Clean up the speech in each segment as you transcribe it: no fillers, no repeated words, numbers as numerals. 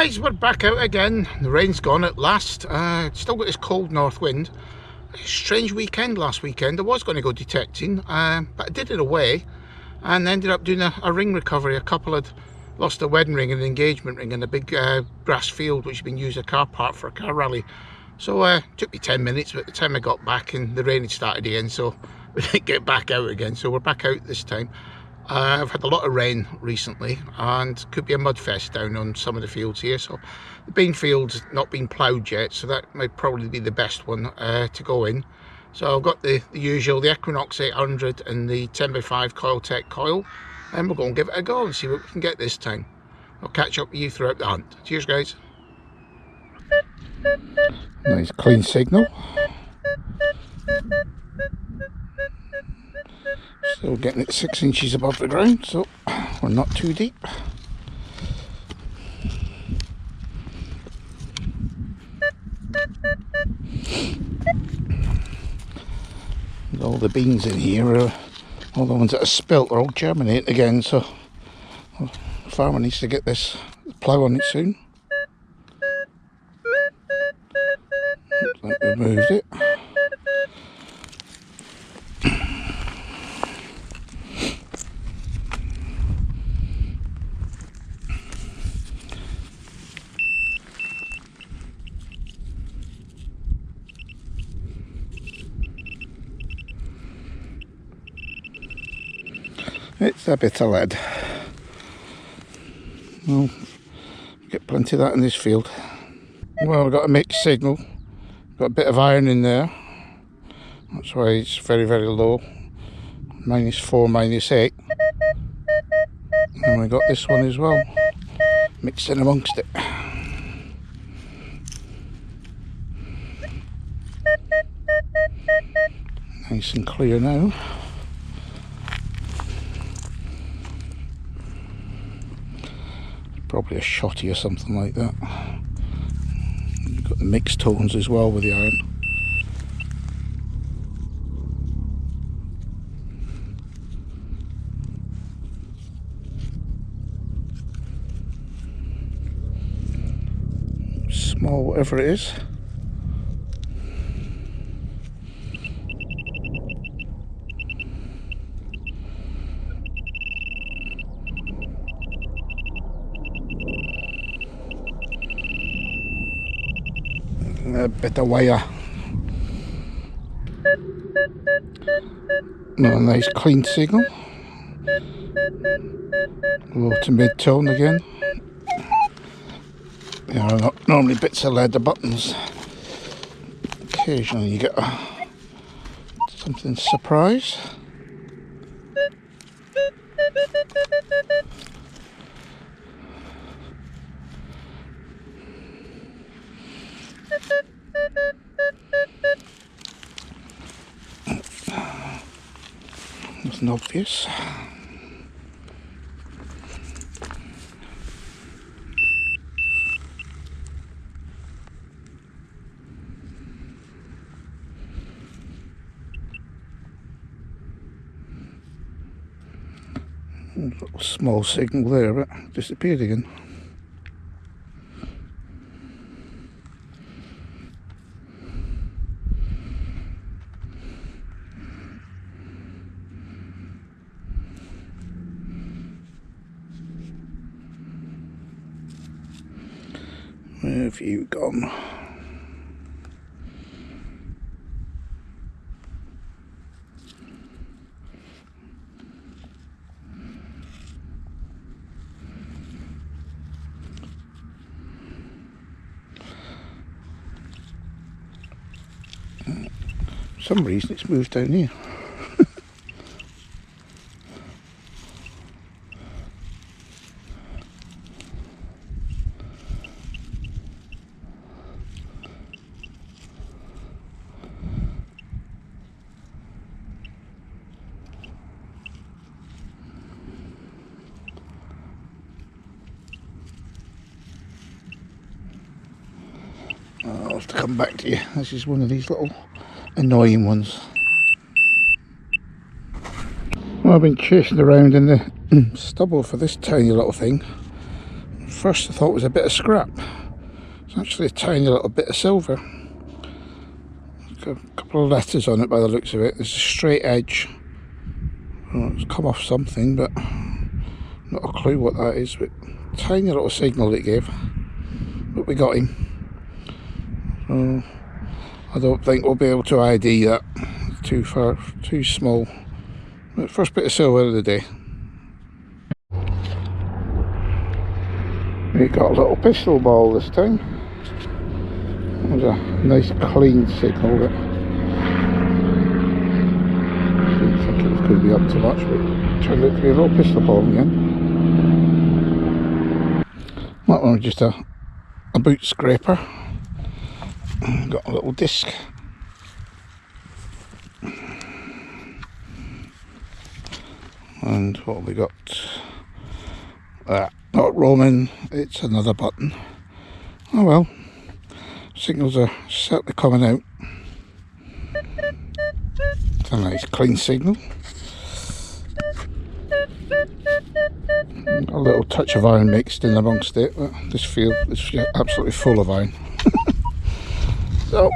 Guys, we're back out again. The rain's gone at last. Still got this cold north wind. Strange weekend last weekend. I was going to go detecting, but I did it away and ended up doing a ring recovery. A couple had lost a wedding ring and an engagement ring in a big grass field which had been used as a car park for a car rally. So it took me 10 minutes, but by the time I got back and the rain had started again, so we didn't get back out again. So we're back out this time. I've had a lot of rain recently and could be a mud fest down on some of the fields here. So the bean field's not been ploughed yet, so that might probably be the best one to go in. So I've got the usual, the Equinox 800 and the 10x5 Coiltech coil, and we'll go and give it a go and see what we can get this time. I'll catch up with you throughout the hunt. Cheers guys. Nice clean signal. Still getting it 6 inches above the ground, so we're not too deep. And all the beans in here, all the ones that are spilt, are all germinating again, so the farmer needs to get this plough on it soon. Looks like we've moved it. It's a bit of lead. Well, get plenty of that in this field. Well, we've got a mixed signal. Got a bit of iron in there. That's why it's very, very low. -4, -8. And we got this one as well, mixed in amongst it. Nice and clear now. Probably a shotty or something like that. You've got the mixed tones as well with the iron. Small, whatever it is. A bit of wire. Another nice clean signal. Low to mid tone again. There are not normally bits of leather buttons. Occasionally you get something surprise. Nothing obvious. Little small signal there, but disappeared again. Where have you gone? For some reason it's moved down here. I'll have to come back to you. This is one of these little annoying ones. Well, I've been chasing around in the stubble for this tiny little thing. first I thought it was a bit of scrap. It's actually a tiny little bit of silver. Got a couple of letters on it by the looks of it. There's a straight edge. Oh, it's come off something, but not a clue what that is. But tiny little signal it gave. But we got him. So I don't think we'll be able to ID that. Too far, too small. But first bit of silver of the day. We got a little pistol ball this time. It was a nice clean signal. That didn't think it was going to be up to much, but it turned out to be a little pistol ball again. That one was just a boot scraper. Got a little disc. And what have we got? Not Roman, it's another button. Oh well, signals are certainly coming out. It's a nice clean signal. A little touch of iron mixed in amongst it, but this field is absolutely full of iron. So,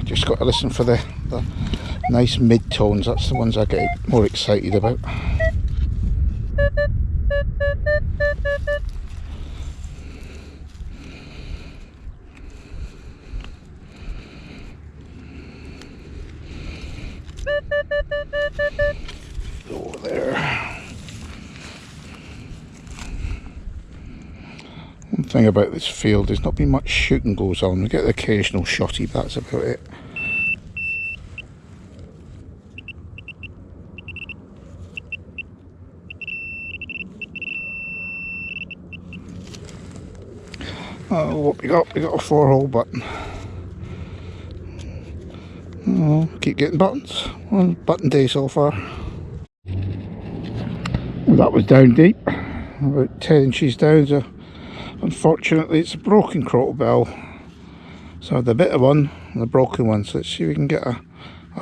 just got to listen for the nice mid-tones. That's the ones I get more excited about. Over there. One thing about this field, there's not been much shooting goes on. We get the occasional shotty, but that's about it. Oh, what we got? We got a 4-hole button. Oh, keep getting buttons. One button day so far. Well, that was down deep, about 10 inches down. So unfortunately, it's a broken crottle bell. So I had a bit of one and a broken one. So let's see if we can get a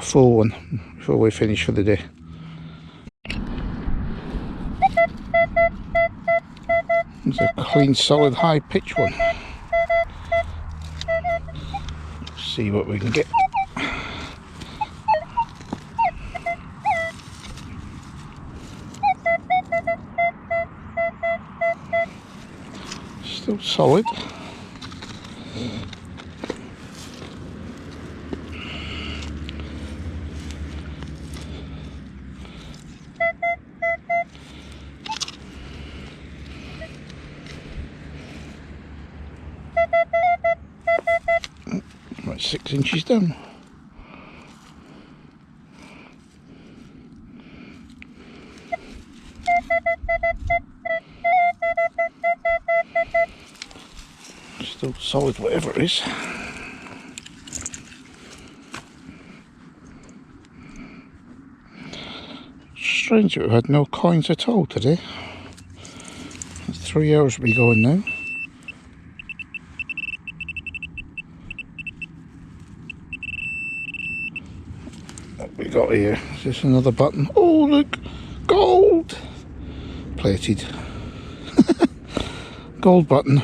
full one before we finish for the day. It's a clean, solid, high pitch one. See what we can get. Still solid. About 6 inches down. Still solid, whatever it is. Strange that we've had no coins at all today. It's 3 hours to be going now. What we got here? Is this another button? Oh look! Gold! Plated. Gold button.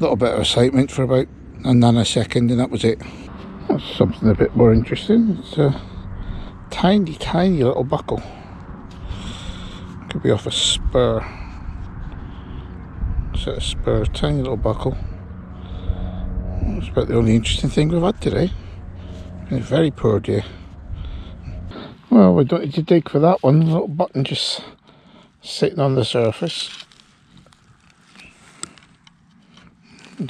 Little bit of excitement for about a nanosecond and that was it. That's something a bit more interesting. It's a tiny, tiny little buckle. Could be off a spur. Set of spurs, tiny little buckle. That's about the only interesting thing we've had today. Been a very poor day. Well, we don't need to dig for that one. A little button just sitting on the surface.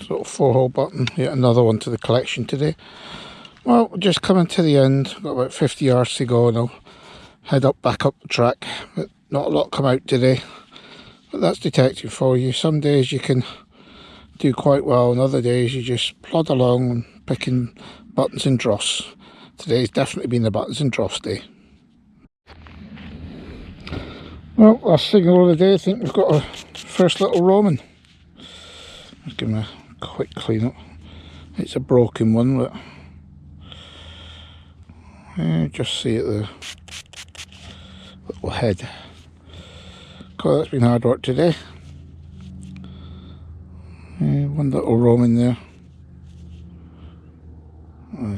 Sort of 4-hole button, yet another one to the collection today. Well, we're just coming to the end. Got about 50 yards to go and I'll head back up the track. But not a lot come out today. But that's detecting for you. Some days you can do quite well and other days you just plod along and picking buttons and dross. Today's definitely been the buttons and dross day. Well, last signal of the day, I think we've got our first little Roman. Let's give him a quick clean up. It's a broken one, but just see it, the little head God, that's been hard work today. One little roaming there.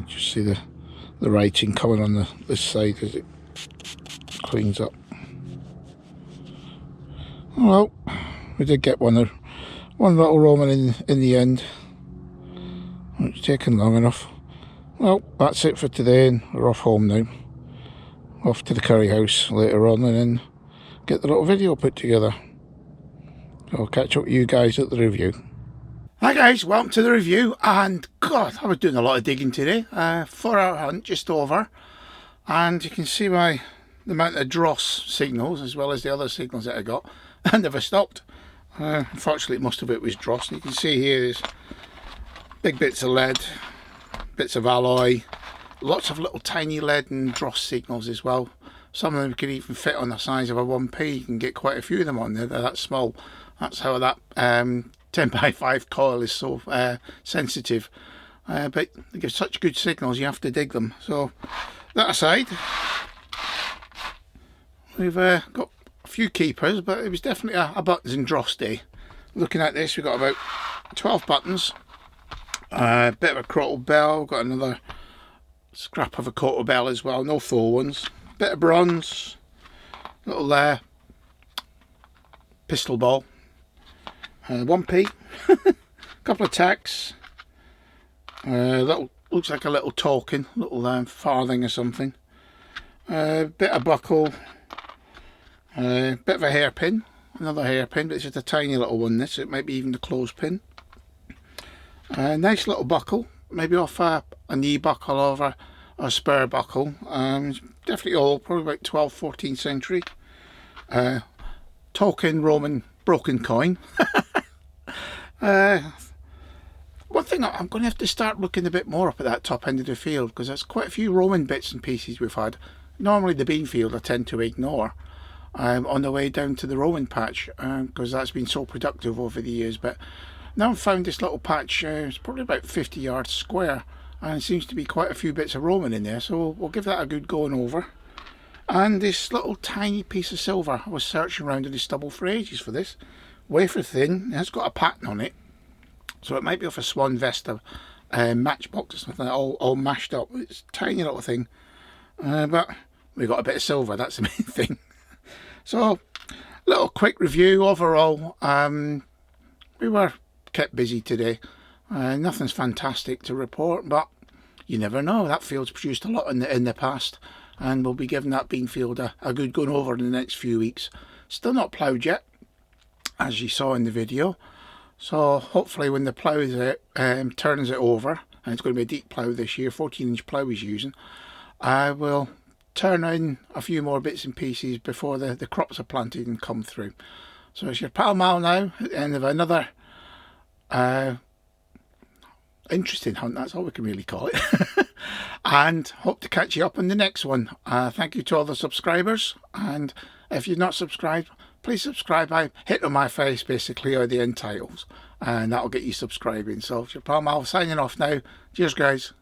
Just see the writing coming on this side as it cleans up. Well, we did get one little roaming in the end. It's taken long enough. Well, that's it for today, and we're off home now. Off to the curry house later on, and then get the little video put together. I'll catch up with you guys at the review. Hi guys, welcome to the review. And God, I was doing a lot of digging today. 4-hour hunt, just over. And you can see the amount of dross signals as well as the other signals that I got. I never stopped. Unfortunately, most of it was dross. And you can see here there's big bits of lead, bits of alloy, lots of little tiny lead and dross signals as well. Some of them can even fit on the size of a 1p. You can get quite a few of them on there. They're that small. That's how that 10x5 coil is so sensitive. But they give such good signals, you have to dig them. So that aside, we've got a few keepers, but it was definitely a buttons and dross day. Looking at this, we've got about 12 buttons, a bit of a crottle bell, got another scrap of a crottle bell as well, no full ones, bit of bronze, little pistol ball, 1p, couple of tacks, little, looks like a little token, little farthing or something, bit of buckle, bit of a hairpin, another hairpin, but it's just a tiny little one this, it might be even the clothespin. Nice little buckle, maybe off a knee buckle over a spur buckle. It's definitely old, probably about 12th, 14th century. Token Roman broken coin. One thing, I'm going to have to start looking a bit more up at that top end of the field, because there's quite a few Roman bits and pieces we've had. Normally the bean field I tend to ignore on the way down to the Roman patch, because that's been so productive over the years. But now I've found this little patch, it's probably about 50 yards square, and it seems to be quite a few bits of Roman in there, so we'll give that a good going over. And this little tiny piece of silver, I was searching around in the stubble for ages for this. Wafer thin, it has got a pattern on it, so it might be off a Swan Vesta matchbox or something, all mashed up. It's a tiny little thing, but we got a bit of silver, that's the main thing. So, little quick review overall. We were kept busy today. Nothing's fantastic to report, but you never know. That field's produced a lot in the past, and we'll be giving that bean field a good going over in the next few weeks. Still not ploughed yet, as you saw in the video. So hopefully when the plough turns it over, and it's going to be a deep plough this year, 14-inch plough he's using, I will turn in a few more bits and pieces before the crops are planted and come through. So it's your pal Mal now, at the end of another interesting hunt, that's all we can really call it. And hope to catch you up on the next one. Thank you to all the subscribers, and if you're not subscribed, please subscribe. I hit on my face basically, or the end titles, and that'll get you subscribing. So it's your pal Mal signing off now. Cheers guys.